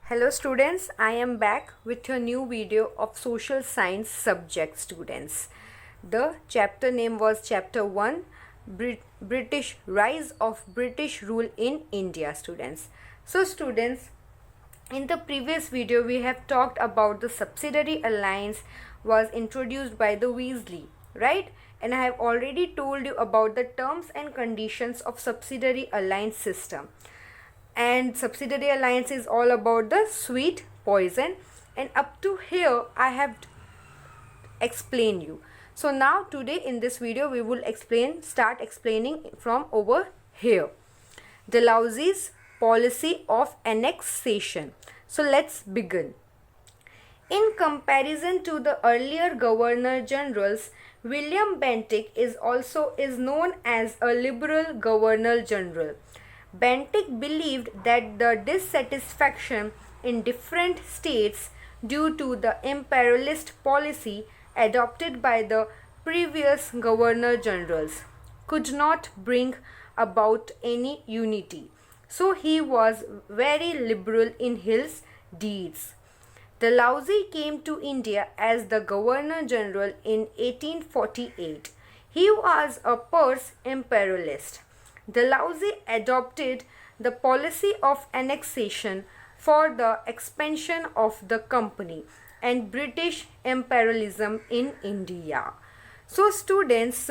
Hello students, I am back with your new video of social science subject students. The chapter name was chapter 1, British Rise of British Rule in India students. So students, in the previous video we have talked about the subsidiary alliance was introduced by the Weasley, right? And I have already told you about the terms and conditions of subsidiary alliance system. And subsidiary alliance is all about the sweet poison, and up to here I have explained you. So now today in this video we will start explaining from over here. Dalhousie's policy of annexation. So let's begin. In comparison to the earlier governor generals, William Bentinck is known as a liberal governor general. Bentinck believed that the dissatisfaction in different states due to the imperialist policy adopted by the previous governor generals could not bring about any unity. So he was very liberal in his deeds. Dalhousie came to India as the governor general in 1848. He was a Prussian imperialist. Dalhousie adopted the policy of annexation for the expansion of the company and British imperialism in India. So students,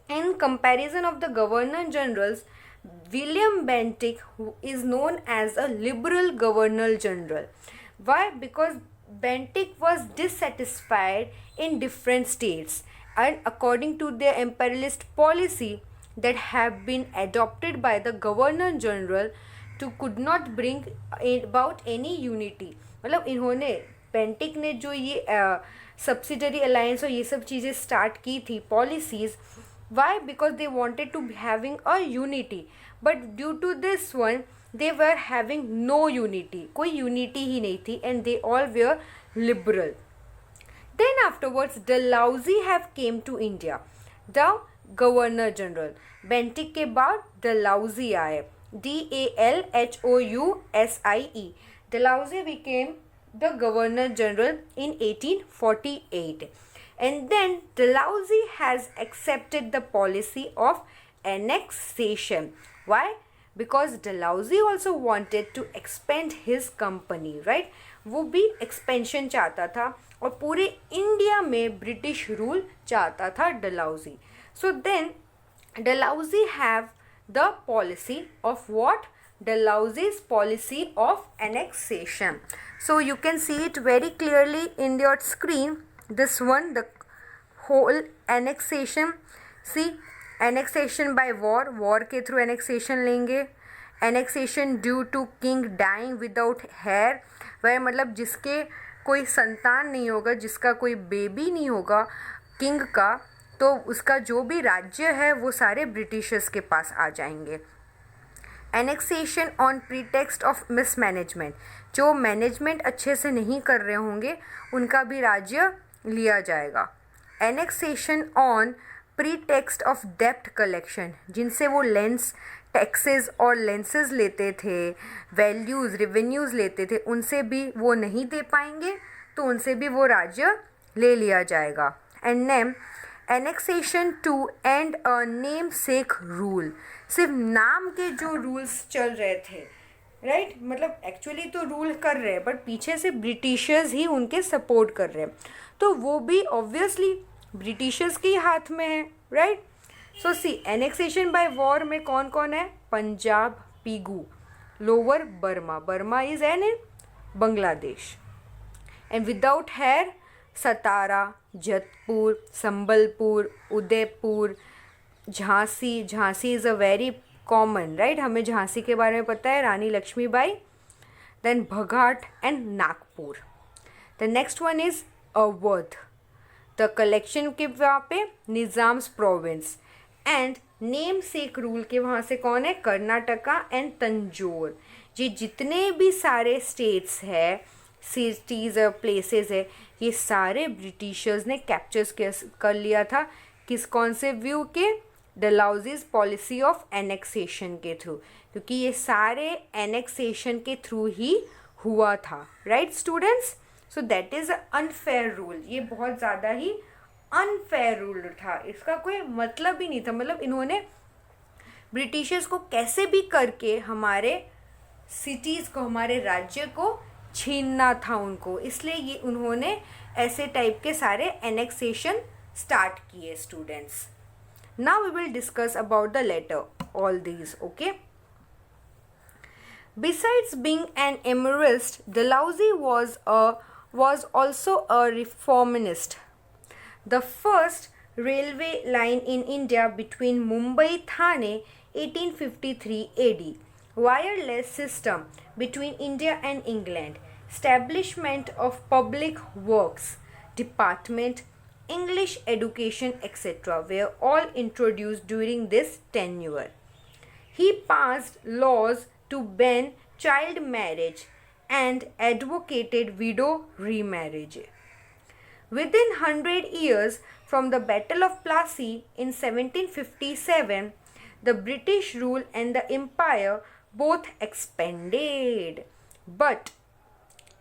in comparison of the governor generals, William Bentinck is known as a liberal governor general. Why? Because Bentinck was dissatisfied in different states, and according to their imperialist policy that have been adopted by the governor general to could not bring about any unity. मतलब इन्होंने Bentinck ने जो ये subsidiary alliance और ये सब चीज़ें start की थी policies, why? Because they wanted to having a unity, but due to this one they were having no unity, कोई unity ही नहीं थी, and they all were liberal. Then afterwards Dalhousie have came to India, the governor general. Bentinck के बाद Dalhousie आए, DALHOUSIE. Dalhousie became the governor general in 1848, and then Dalhousie has accepted the policy of annexation. Why? Because Dalhousie also wanted to expand his company, right? वो भी expansion चाहता था और पूरे India में ब्रिटिश रूल चाहता था Dalhousie. So then Dalhousie have the policy of what? Dalhousie's policy of annexation. So you can see it very clearly in your screen. This one, the whole annexation. See, annexation by war के through annexation लेंगे. annexation due to king dying without heir, वह मतलब जिसके कोई संतान नहीं होगा, जिसका कोई बेबी नहीं होगा किंग का, तो उसका जो भी राज्य है वो सारे ब्रिटिशर्स के पास आ जाएंगे. annexation on pretext of mismanagement, जो मैनेजमेंट अच्छे से नहीं कर रहे होंगे उनका भी राज्य लिया जाएगा. annexation on pretext of debt collection, जिनसे वो लेंस टैक्सेस और लेंसेज लेते थे, वैल्यूज़ रेवेन्यूज़ लेते थे, उनसे भी वो नहीं दे पाएंगे तो उनसे भी वो राज्य ले लिया जाएगा. And name annexation to and a name sec rule, सिर्फ नाम के जो रूल्स चल रहे थे, राइट? मतलब एक्चुअली तो रूल कर रहे हैं बट पीछे से ब्रिटिशर्स ही उनके सपोर्ट कर रहे हैं, तो वो भी ऑब्वियसली ब्रिटिशर्स के हाथ में है, right? So see, annexation by war में कौन कौन है? Punjab, Pegu, lower Burma, Burma is an in Bangladesh, and without here Satara, Jaitpur, Sambalpur, Udaipur, Jhansi. Jhansi is a very common, right? हमें झांसी के बारे में पता है, Rani Lakshmibai. Then Bhagat and Nagpur. The next one is Awadh, the collection के वहाँ पे Nizam's province, and name sec rule के वहाँ से कौन है? कर्नाटका एंड तंजौर. ये जितने भी सारे स्टेट्स है, सिटीज़ और प्लेसेस है, ये सारे ब्रिटिशर्स ने कैप्चर्स कर लिया था. किस कौन से व्यू के? डलहौजीज़ पॉलिसी ऑफ एनेक्सेशन के थ्रू, क्योंकि ये सारे एनेक्सेशन के थ्रू ही हुआ था, right students. So that is unfair rule, ये बहुत ज़्यादा ही अनफेयर रूल था, इसका कोई मतलब ही नहीं था, मतलब इन्होंने ब्रिटिशर्स को कैसे भी करके हमारे सिटीज़ को, हमारे राज्य को छीनना था उनको, इसलिए ये उन्होंने ऐसे टाइप के सारे एनेक्सेशन स्टार्ट किए students. Now we will discuss about the letter all these, okay. Besides being an emerist, Dalhousie was also a reformist. The first railway line in India between Mumbai-Thane 1853 AD, wireless system between India and England, establishment of public works department, English education, etc. were all introduced during this tenure. He passed laws to ban child marriage and advocated widow remarriage. Within 100 years from the Battle of Plassey in 1757, the British rule and the empire both expanded. But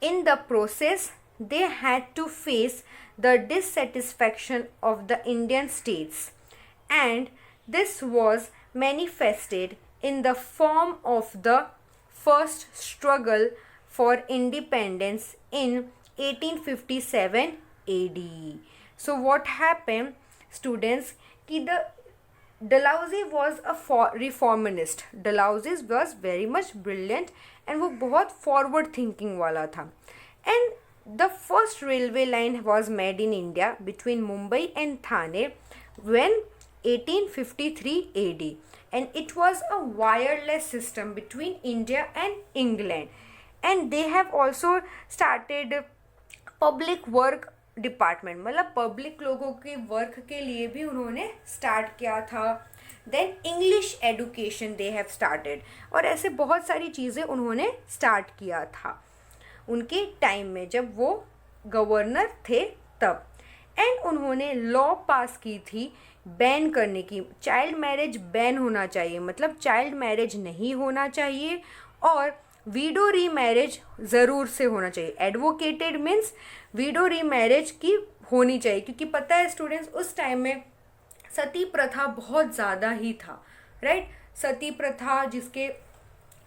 in the process, they had to face the dissatisfaction of the Indian states, and this was manifested in the form of the first struggle for independence in 1857 AD. So what happened students, कि the Dalhousie was a reformist. Dalhousie was very much brilliant and वो बहुत forward thinking वाला था, and the first railway line was made in India between Mumbai and Thane when 1853 AD, and it was a wireless system between India and England, and they have also started public work department, मतलब public लोगों के work के लिए भी उन्होंने start किया था। Then English education they have started, और ऐसे बहुत सारी चीज़ें उन्होंने स्टार्ट किया था उनके टाइम में जब वो गवर्नर थे तब। एंड उन्होंने लॉ पास की थी बैन करने की, चाइल्ड मैरिज बैन होना चाहिए, मतलब चाइल्ड मैरिज नहीं होना चाहिए, और वीडो री मैरिज ज़रूर से होना चाहिए। एडवोकेटेड मीन्स वीडो री मैरिज की होनी चाहिए, क्योंकि पता है स्टूडेंट्स उस टाइम में सती प्रथा बहुत ज़्यादा ही था, राइट। सती प्रथा जिसके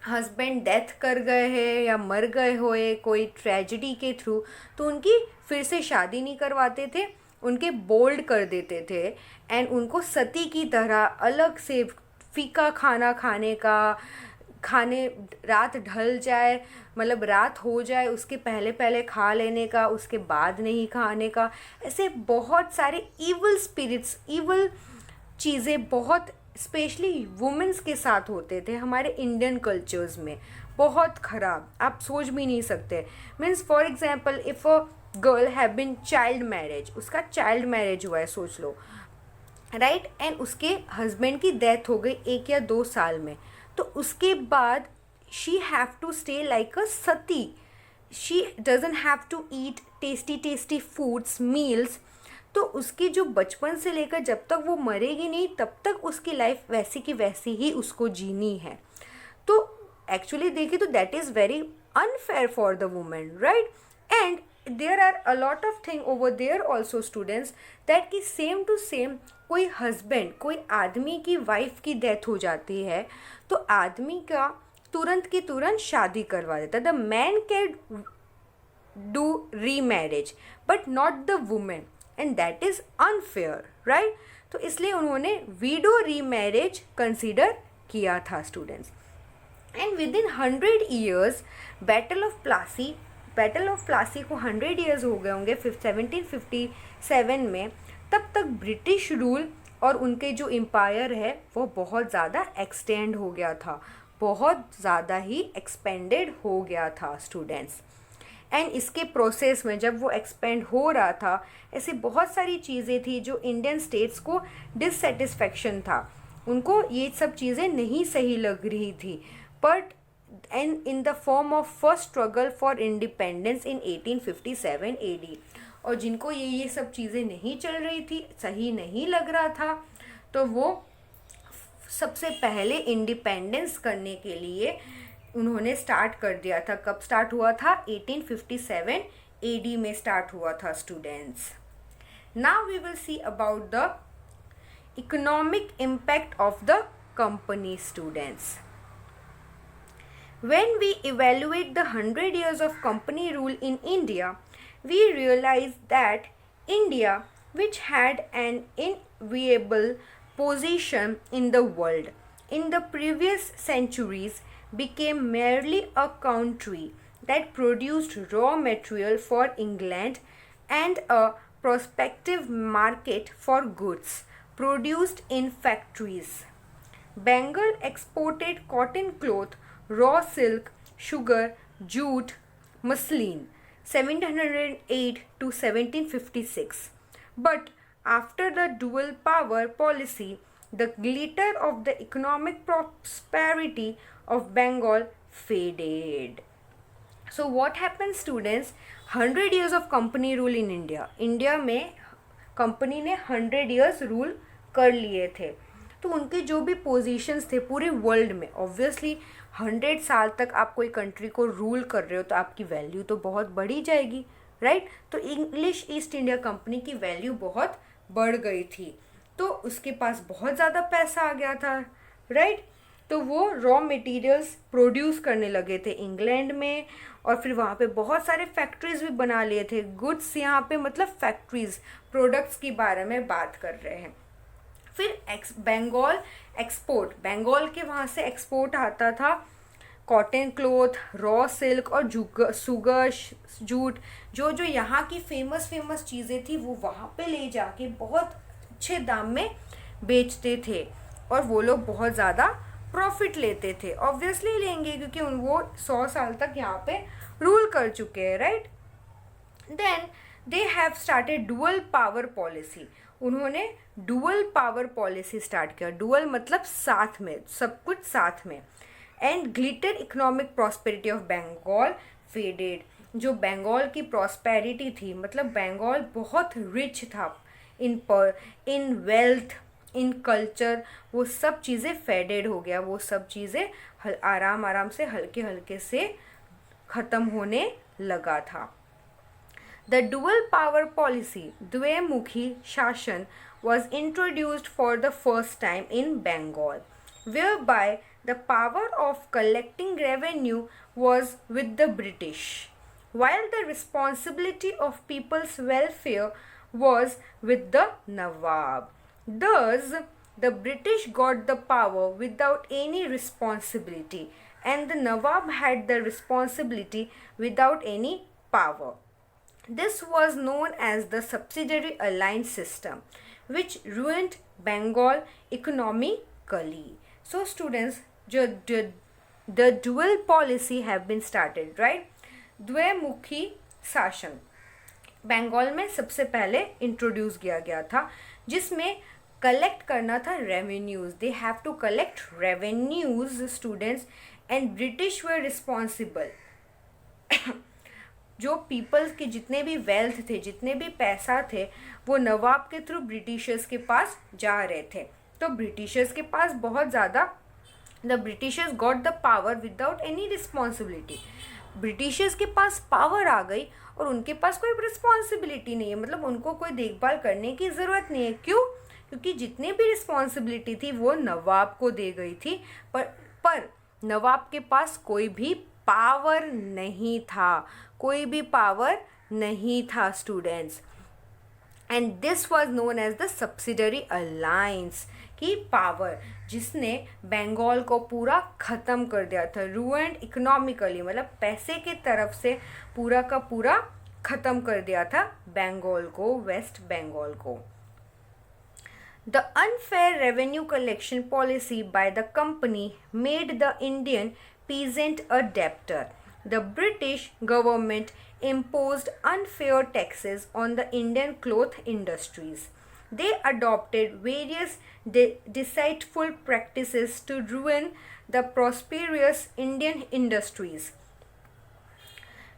हस्बैंड डेथ कर गए हैं या मर गए हुए कोई ट्रेजेडी के थ्रू, तो उनकी फिर से शादी नहीं करवाते थे, उनके बोल्ड कर देते थे, एंड उनको सती की तरह अलग से फीका खाना खाने का, खाने रात ढल जाए, मतलब रात हो जाए उसके पहले पहले खा लेने का, उसके बाद नहीं खाने का, ऐसे बहुत सारे ईवल स्पिरिट्स, ईवल चीज़ें बहुत स्पेशली वुमेंस के साथ होते थे हमारे इंडियन कल्चर्स में, बहुत ख़राब, आप सोच भी नहीं सकते। Means for example if a girl have been child marriage, उसका चाइल्ड मैरिज हुआ है सोच लो, राइट, एंड उसके हस्बैंड की डेथ हो गई 1 या 2 साल में, तो उसके बाद she have to stay like a sati, she doesn't have to eat tasty foods meals, तो उसकी जो बचपन से लेकर जब तक वो मरेगी नहीं तब तक उसकी लाइफ वैसी की वैसी ही उसको जीनी है। तो एक्चुअली देखिए तो that is very unfair for the women, right. And there are a lot of thing over there also students that कि सेम टू सेम कोई हस्बैंड, कोई आदमी की वाइफ की डेथ हो जाती है तो आदमी का तुरंत की तुरंत शादी करवा देता है। द मैन कैन डू री marriage but not the women, and that is unfair, right. तो इसलिए उन्होंने वीडो री मैरिज कंसिडर किया था students. And with in 100 years battle of Plassey को 100 ईयर्स हो गए होंगे 1757 में, तब तक ब्रिटिश रूल और उनके जो एम्पायर है वो बहुत ज़्यादा एक्सटेंड हो गया था, बहुत ज़्यादा ही एक्सपेंडेड हो गया था स्टूडेंट्स। एंड इसके प्रोसेस में जब वो एक्सपेंड हो रहा था, ऐसी बहुत सारी चीज़ें थी जो इंडियन स्टेट्स को डिससेटिस्फेक्शन था, उनको ये सब चीज़ें नहीं सही लग रही थी, but and in the form of first struggle for independence in 1857 AD, और जिनको ये सब चीज़ें नहीं चल रही थी, सही नहीं लग रहा था, तो वो सबसे पहले इंडिपेंडेंस करने के लिए उन्होंने स्टार्ट कर दिया था. कब स्टार्ट हुआ था? 1857 AD में स्टार्ट हुआ था students. Now we will see about the economic impact of the company students. When we evaluate the 100 years of company rule in India, we realize that India, which had an enviable position in the world in the previous centuries, became merely a country that produced raw material for England and a prospective market for goods produced in factories. Bengal exported cotton cloth, raw silk, sugar, jute, muslin 1708 to 1756. But after the dual power policy, the glitter of the economic prosperity of Bengal faded. So what happened students? 100 years of company rule in India. India में company ने 100 years rule कर लिए थे. तो उनके जो भी positions थे पूरे वर्ल्ड में, ऑब्वियसली 100 साल तक आप कोई कंट्री को रूल कर रहे हो तो आपकी वैल्यू तो बहुत बढ़ी जाएगी, राइट. तो इंग्लिश ईस्ट इंडिया कंपनी की वैल्यू बहुत बढ़ गई थी. तो उसके पास बहुत ज़्यादा पैसा आ गया था, राइट. तो वो रॉ मटेरियल्स प्रोड्यूस करने लगे थे इंग्लैंड में, और फिर वहाँ पे बहुत सारे फैक्ट्रीज भी बना लिए थे. गुड्स यहाँ पे मतलब फैक्ट्रीज, प्रोडक्ट्स के बारे में बात कर रहे हैं. फिर बंगाल एक्सपोर्ट, बंगाल के वहाँ से एक्सपोर्ट आता था कॉटन क्लोथ, रॉ सिल्क और सुगर, जूट, जो जो यहाँ की फेमस चीज़ें थी वो वहाँ पे ले जाके बहुत अच्छे दाम में बेचते थे, और वो लोग बहुत ज़्यादा प्रॉफिट लेते थे. ऑब्वियसली लेंगे क्योंकि वो 100 साल तक यहाँ पे रूल कर चुके हैं, right. Then they have started dual power policy. उन्होंने डुअल पावर पॉलिसी स्टार्ट किया. डुअल मतलब साथ में, सब कुछ साथ में. And glitter economic prosperity of Bengal faded. जो बंगाल की प्रॉस्पेरिटी थी, मतलब बंगाल बहुत रिच था इन वेल्थ, इन कल्चर, वो सब चीज़ें फेडेड हो गया. वो सब चीज़ें आराम से हल्के से ख़त्म होने लगा था. The dual power policy, द्विमुखी शासन, was introduced for the first time in Bengal, whereby the power of collecting revenue was with the British, while the responsibility of people's welfare was with the Nawab. Thus, the British got the power without any responsibility, and the Nawab had the responsibility without any power. This was known as the subsidiary alliance system, which ruined Bengal economically. So students, the dual policy have been started, right? द्विमुखी शासन बंगाल में सबसे पहले introduce किया गया था, जिसमें collect करना था revenues. They have to collect revenues students, and British were responsible. जो पीपल्स के जितने भी वेल्थ थे, जितने भी पैसा थे, वो नवाब के थ्रू ब्रिटिशर्स के पास जा रहे थे. तो ब्रिटिशर्स के पास बहुत ज़्यादा, the Britishers got the power without any responsibility. Britishers के पास पावर आ गई और उनके पास कोई रिस्पॉन्सिबिलिटी नहीं है, मतलब उनको कोई देखभाल करने की ज़रूरत नहीं है. क्यों? क्योंकि जितनी भी रिस्पॉन्सिबिलिटी थी वो नवाब को दे गई थी, पर नवाब के पास कोई भी पावर नहीं था, कोई भी पावर नहीं था students. And this was known as the subsidiary alliance, की पावर जिसने बंगाल को पूरा ख़त्म कर दिया था. रूएंड इकोनॉमिकली, मतलब पैसे के तरफ से पूरा का पूरा ख़त्म कर दिया था बंगाल को, वेस्ट बंगाल को. The unfair revenue collection policy by the company made the Indian peasant a debtor. The British government imposed unfair taxes on the Indian cloth industries. They adopted various deceitful practices to ruin the prosperous Indian industries,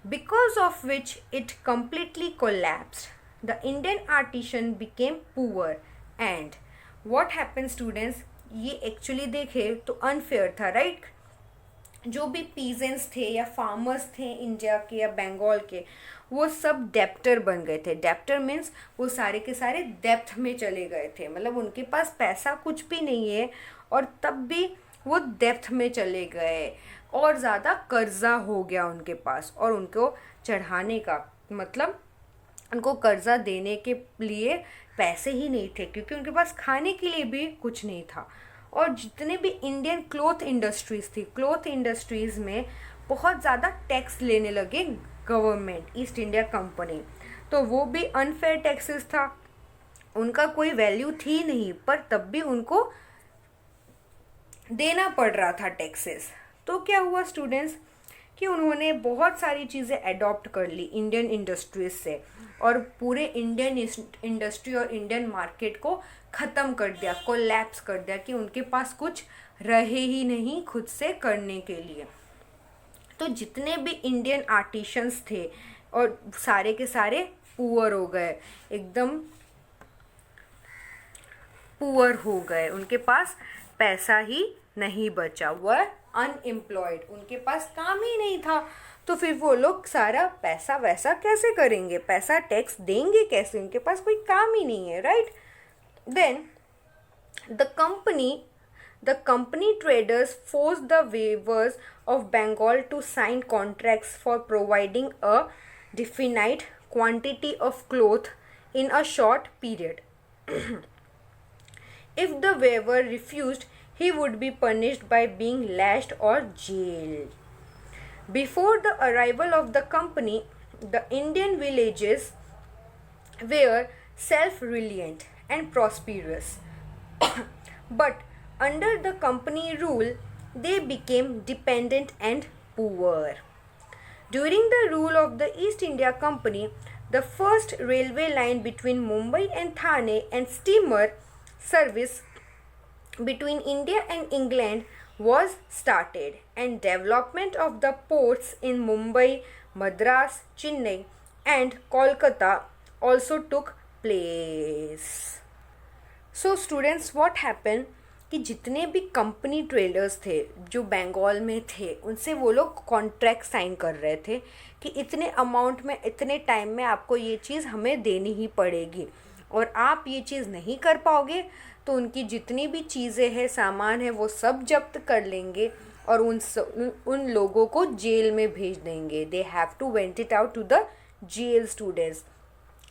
because of which it completely collapsed. The Indian artisan became poor. And what happened students, ये actually देखे तो unfair था, right? जो भी peasants थे या farmers थे India के या बंगाल के, वो सब डेप्टर बन गए थे. डेप्टर मीन्स वो सारे के सारे डेप्थ में चले गए थे, मतलब उनके पास पैसा कुछ भी नहीं है और तब भी वो डेप्थ में चले गए और ज़्यादा कर्जा हो गया उनके पास. और उनको चढ़ाने का मतलब उनको कर्जा देने के लिए पैसे ही नहीं थे, क्योंकि उनके पास खाने के लिए भी कुछ नहीं था. और जितने भी इंडियन क्लॉथ इंडस्ट्रीज़ थी, क्लॉथ इंडस्ट्रीज़ में बहुत ज़्यादा टैक्स लेने लगे गवर्नमेंट, ईस्ट इंडिया कंपनी. तो वो भी अनफेयर टैक्सेस था, उनका कोई वैल्यू थी नहीं, पर तब भी उनको देना पड़ रहा था टैक्सेस. तो क्या हुआ स्टूडेंट्स कि उन्होंने बहुत सारी चीज़ें अडॉप्ट कर ली इंडियन इंडस्ट्रीज से और पूरे इंडियन इंडस्ट्री और इंडियन मार्केट को ख़त्म कर दिया, कोलैप्स कर दिया कि उनके पास कुछ रहे ही नहीं खुद से करने के लिए. तो जितने भी इंडियन आर्टिशंस थे और सारे के सारे पुअर हो गए, एकदम पुअर हो गए, उनके पास पैसा ही नहीं बचा, वह अनएम्प्लॉयड, उनके पास काम ही नहीं था. तो फिर वो लोग सारा पैसा वैसा कैसे करेंगे, पैसा टैक्स देंगे कैसे, उनके पास कोई काम ही नहीं है, right. Then the company traders forced the weavers of Bengal to sign contracts for providing a definite quantity of cloth in a short period. If the weaver refused, he would be punished by being lashed or jailed. Before the arrival of the company, the Indian villages were self-reliant and prosperous. But under the company rule, they became dependent and poor. During the rule of the East India Company, the first railway line between Mumbai and Thane and steamer service between India and England was started, and development of the ports in Mumbai, Madras, Chennai and Kolkata also took place. So students, what happened कि जितने भी company traders थे जो बंगाल में थे, उनसे वो लोग कॉन्ट्रैक्ट साइन कर रहे थे कि इतने अमाउंट में इतने टाइम में आपको ये चीज़ हमें देनी ही पड़ेगी, और आप ये चीज़ नहीं कर पाओगे तो उनकी जितनी भी चीज़ें हैं, सामान है, वो सब जब्त कर लेंगे और उन लोगों को जेल में भेज देंगे. They have to went it out to the jail students.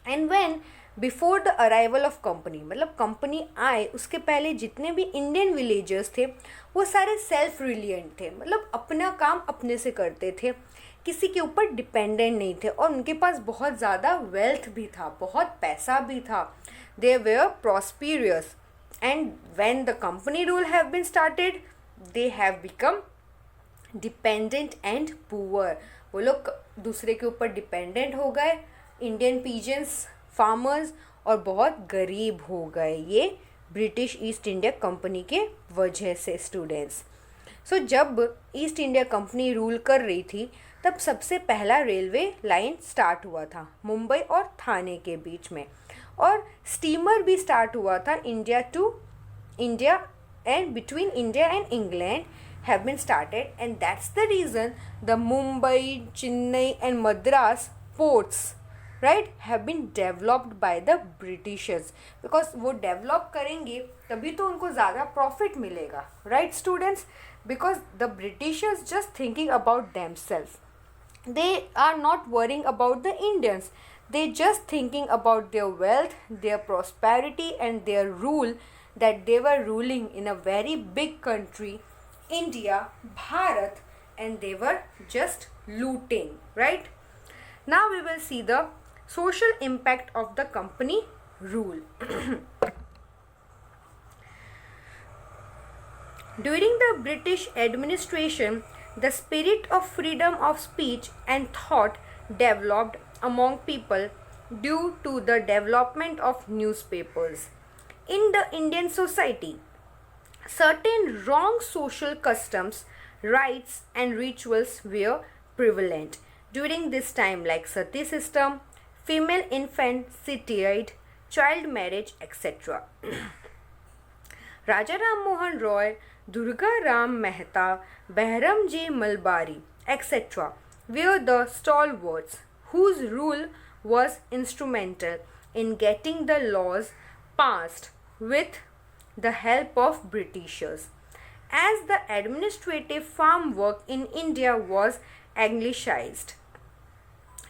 And when before the arrival of company, मतलब कंपनी आए उसके पहले जितने भी इंडियन विलेजर्स थे वो सारे सेल्फ रिलियंट थे, मतलब अपना काम अपने से करते थे, किसी के ऊपर डिपेंडेंट नहीं थे और उनके पास बहुत ज़्यादा वेल्थ भी था, बहुत पैसा भी था. दे where प्रॉस्पिरियस. And when the company rule have been started, they have become dependent and poor. वो लोग दूसरे के ऊपर डिपेंडेंट हो गए, इंडियन पीजेंट्स, फार्मर्स, और बहुत गरीब हो गए, ये ब्रिटिश ईस्ट इंडिया कंपनी के वजह से स्टूडेंट्स. सो जब ईस्ट इंडिया कंपनी रूल कर रही थी तब सबसे पहला रेलवे लाइन स्टार्ट हुआ था मुंबई और थाने के बीच में, और स्टीमर भी स्टार्ट हुआ था India to India and between India and England have been started, and that's the reason the Mumbai, Chennai and Madras ports, right, have been developed by the Britishers, because वो develop करेंगे तभी तो उनको ज़्यादा profit मिलेगा, right students, because the Britishers just thinking about themselves, they are not worrying about the Indians, they just thinking about their wealth, their prosperity and their rule, that they were ruling in a very big country, India, Bharat, and they were just looting, right? Now we will see the social impact of the company rule. During the British administration, the spirit of freedom of speech and thought developed among people due to the development of newspapers. In the Indian society, certain wrong social customs, rites and rituals were prevalent during this time, like sati system, female infanticide, child marriage, etc. Raja Ram Mohan Roy Durga Ram Mehta, Behram Ji Malbari, etc. were the stalwarts whose rule was instrumental in getting the laws passed with the help of Britishers. As the administrative farm work in India was anglicized,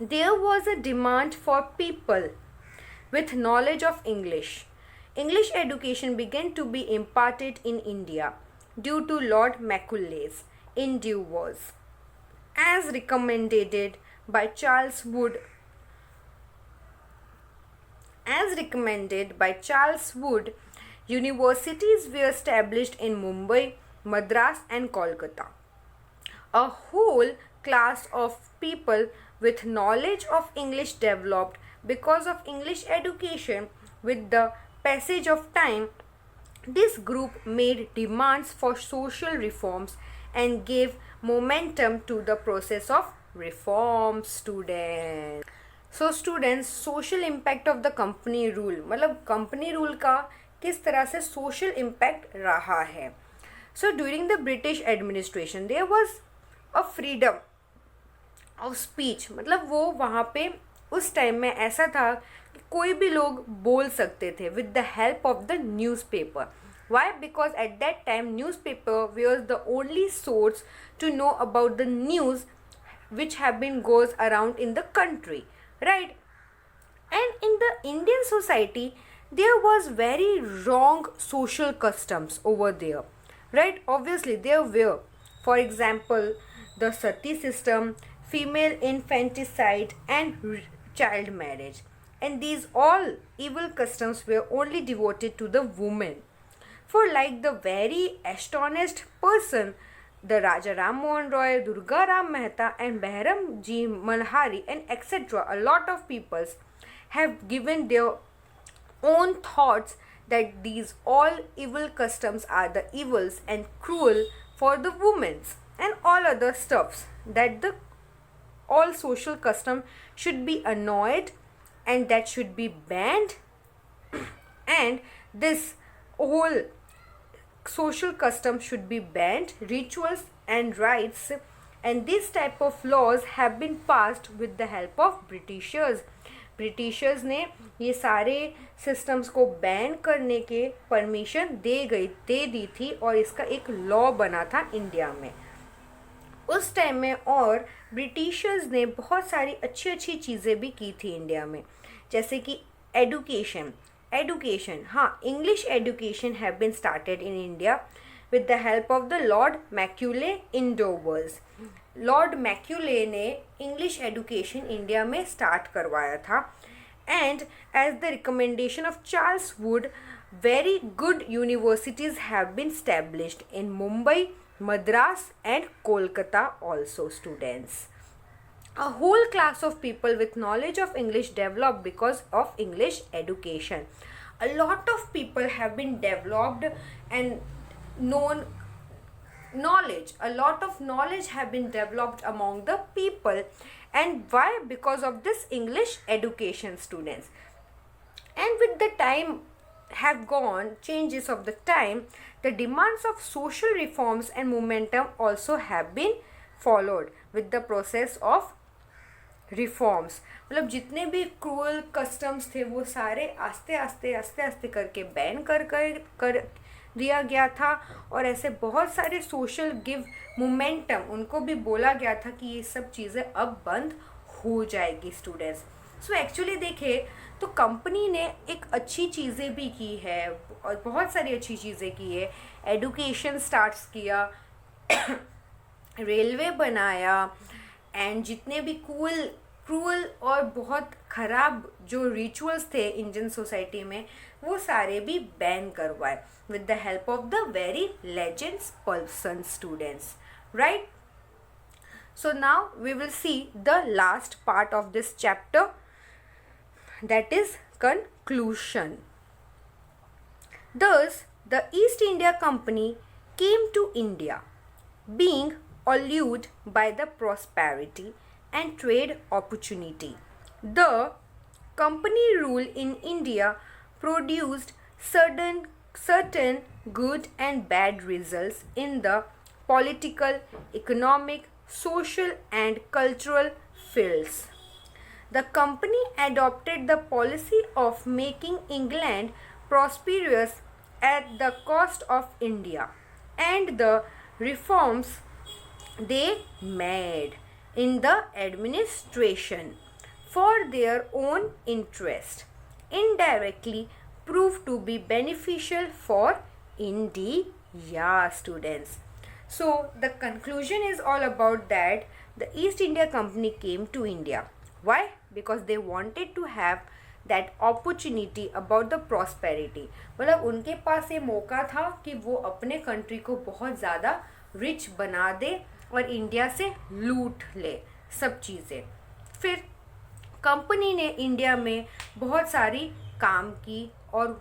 there was a demand for people with knowledge of English. English education began to be imparted in India due to Lord Macaulay's endeavours, as recommended by Charles Wood. Universities were established in Mumbai, Madras, and Kolkata. A whole class of people with knowledge of English developed because of English education. With the passage of time, this group made demands for social reforms and gave momentum to the process of reform. Students, so students, social impact of the company rule, मतलब company rule का किस तरह से social impact रहा है. So during the British administration there was a freedom of speech, मतलब वो वहाँ पे उस टाइम में ऐसा था कि कोई भी लोग बोल सकते थे with the help of the newspaper. Why? Because at that time newspaper was the only source to know about the news which have been goes around in the country, right? And in the Indian society there was very wrong social customs over there, right? Obviously there were, for example, the sati system, female infanticide, and child marriage, and these all evil customs were only devoted to the woman. For like the very astonished person, the Raja Ram Mohan Roy, Durga Ram Mehta, and Behram Ji Malhari, and etc., a lot of peoples have given their own thoughts that these all evil customs are the evils and cruel for the women, and all other stuffs, that the all social custom should be annoyed and that should be banned, and this whole social custom should be banned, rituals and rites, and this type of laws have been passed with the help of Britishers. Britishers ने ये सारे systems को ban करने के permission दे दी थी, और इसका एक लॉ बना था इंडिया में उस टाइम में. और ब्रिटिशर्स ने बहुत सारी अच्छी अच्छी चीज़ें भी की थी इंडिया में, जैसे कि एडुकेशन. हाँ, English education have been started in India with the help of the Lord Macaulay endeavours. Lord Macaulay ने इंग्लिश एजुकेशन इंडिया में स्टार्ट करवाया था, and as the recommendation of Charles Wood, very good universities have been established in Mumbai, Madras, and Kolkata also. Students, a whole class of people with knowledge of English developed because of English education. A lot of people have been developed and known knowledge. A lot of knowledge have been developed among the people. And why? Because of this English education, students. And with the time have gone, changes of the time, the demands of social reforms and momentum also have been followed with the process of reforms. मतलब जितने भी cruel customs थे वो सारे आस्ते आस्ते करके ban कर दिया गया था, और ऐसे बहुत सारे सोशल गिव मोमेंटम उनको भी बोला गया था कि ये सब चीज़ें अब बंद हो जाएगी. स्टूडेंट्स, सो एक्चुअली देखें तो कंपनी ने एक अच्छी चीज़ें भी की है और बहुत सारी अच्छी चीज़ें की है. एडुकेशन स्टार्ट्स किया, रेलवे बनाया, एंड जितने भी क्रूअल और बहुत ख़राब जो रिचुअल्स थे इंडियन सोसाइटी में वो सारे भी बैन करवाए with the help of the very legends person. Students, right? So now we will see the last part of this chapter, that is conclusion. Thus the East India Company came to India being allured by the prosperity and trade opportunity. The company rule in India produced sudden certain good and bad results in the political, economic, social, and cultural fields. The company adopted the policy of making England prosperous at the cost of India, and the reforms they made in the administration for their own interest indirectly proved to be beneficial for India, students. So the conclusion is all about that the East India Company came to India. Why? Because they wanted to have that opportunity about the prosperity. मतलब उनके पास ये मौका था कि वो अपने country को बहुत ज़्यादा रिच बना दे और इंडिया से लूट ले सब चीज़ें. फिर कंपनी ने इंडिया में बहुत सारी काम की और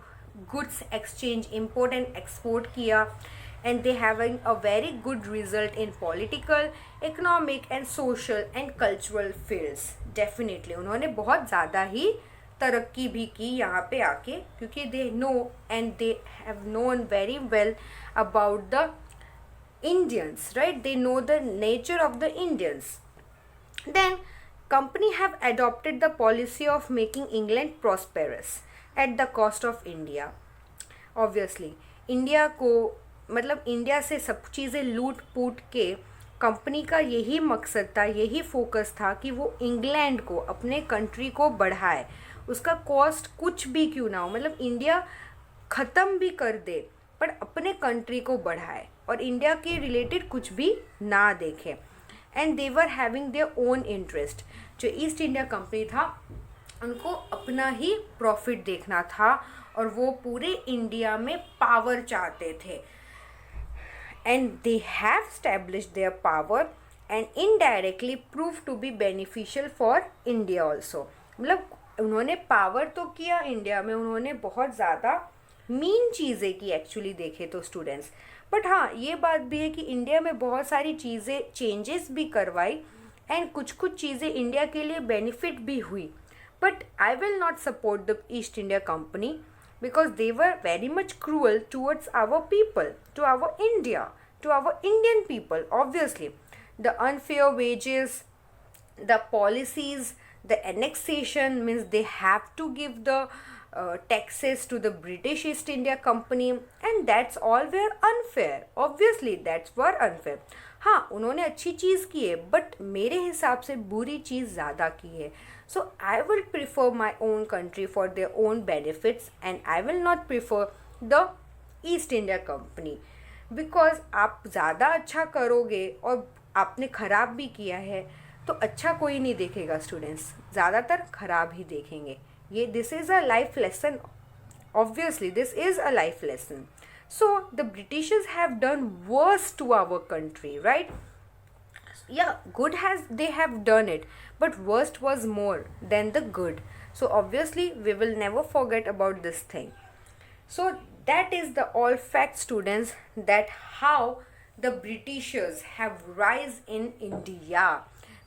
goods exchange import and export किया, and they having a very good result in political, economic and social and cultural fields. Definitely उन्होंने बहुत ज़्यादा ही तरक्की भी की यहाँ पे आके, क्योंकि they know and they have known very well about the Indians, right? They know the nature of the Indians. Then company have adopted the policy of making England prosperous at the cost of India. Obviously India को मतलब India से सब चीज़ें लूट पूट के company का यही मकसद था, यही फोकस था कि वो इंग्लैंड को, अपने कंट्री को बढ़ाए, उसका कॉस्ट कुछ भी क्यों ना हो, मतलब इंडिया ख़त्म भी कर दे पर अपने कंट्री को बढ़ाए और इंडिया के रिलेटेड कुछ भी ना देखे. And they were having their own interest. जो ईस्ट इंडिया कंपनी था उनको अपना ही प्रॉफिट देखना था और वो पूरे इंडिया में पावर चाहते थे. And they have established their power and indirectly proved to be beneficial for India also. मतलब उन्होंने पावर तो किया इंडिया में, उन्होंने बहुत ज़्यादा मीन चीज़ें की एक्चुअली देखे तो स्टूडेंट्स. बट हाँ ये बात भी है कि इंडिया में बहुत सारी चीज़ें चेंजेस भी करवाई एंड कुछ कुछ चीज़ें इंडिया के लिए बेनिफिट भी हुई. But I will not support the east India company because they were very much cruel towards our people, to our India, to our Indian people. Obviously the unfair wages, the policies, the annexation means they have to give the taxes to the British East India Company, and that's all were unfair. Obviously that's were unfair. हाँ उन्होंने अच्छी चीज़ की है but मेरे हिसाब से बुरी चीज़ ज़्यादा की है. So I will prefer my own country for their own benefits and I will not prefer the East India Company, because आप ज़्यादा अच्छा करोगे और आपने ख़राब भी किया है तो अच्छा कोई नहीं देखेगा स्टूडेंट्स, ज़्यादातर ख़राब ही देखेंगे. ये this is a life lesson. Obviously this is a life lesson. So the Britishers have done worse to our country, right? Yeah, good has they have done it, but worst was more than the good. So obviously we will never forget about this thing. So that is the all fact, students, that how the Britishers have rise in India,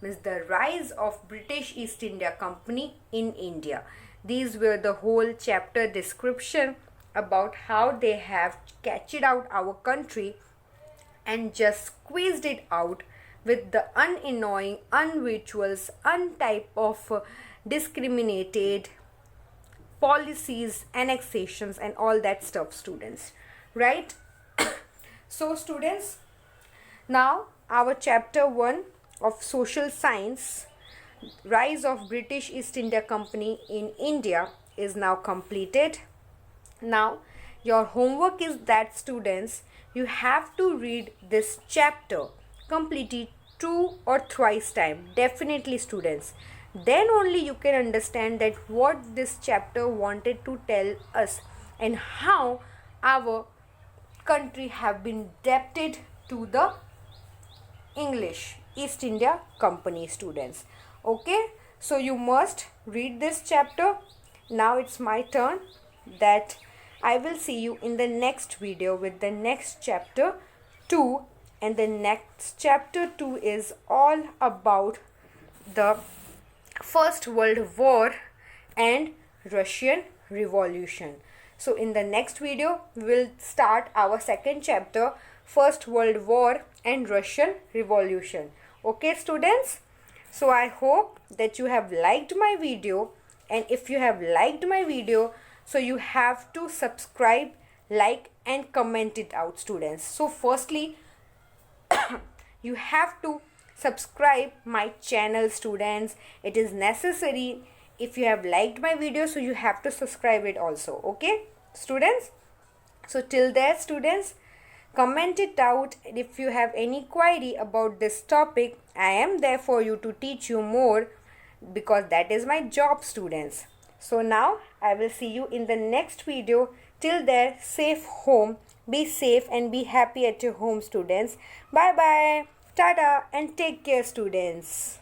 means the rise of British East India Company in India. These were the whole chapter description about how they have catched out our country and just squeezed it out with the unannoying, unrituals, untype of discriminated policies, annexations and all that stuff, students, right? So students, now our chapter 1 of social science, rise of British East India Company in India, is now completed. Now your homework is that, students, you have to read this chapter completely 2 or thrice time, definitely, students. Then only you can understand that what this chapter wanted to tell us and how our country have been adapted to the English East India Company, students. Okay, so you must read this chapter. Now it's my turn, that I will see you in the next video with the next chapter 2, and the next chapter 2 is all about the First World War and Russian Revolution. So in the next video, we will start our second chapter, First World War and Russian Revolution. Okay students? So I hope that you have liked my video, and if you have liked my video, so you have to subscribe, like and comment it out students. So firstly, you have to subscribe my channel students. It is necessary. If you have liked my video, so you have to subscribe it also. Okay students? So till there students, comment it out. If you have any query about this topic, I am there for you to teach you more, because that is my job students. So now I will see you in the next video. Till there, safe home, be safe and be happy at your home students. Bye bye, tada, and take care students.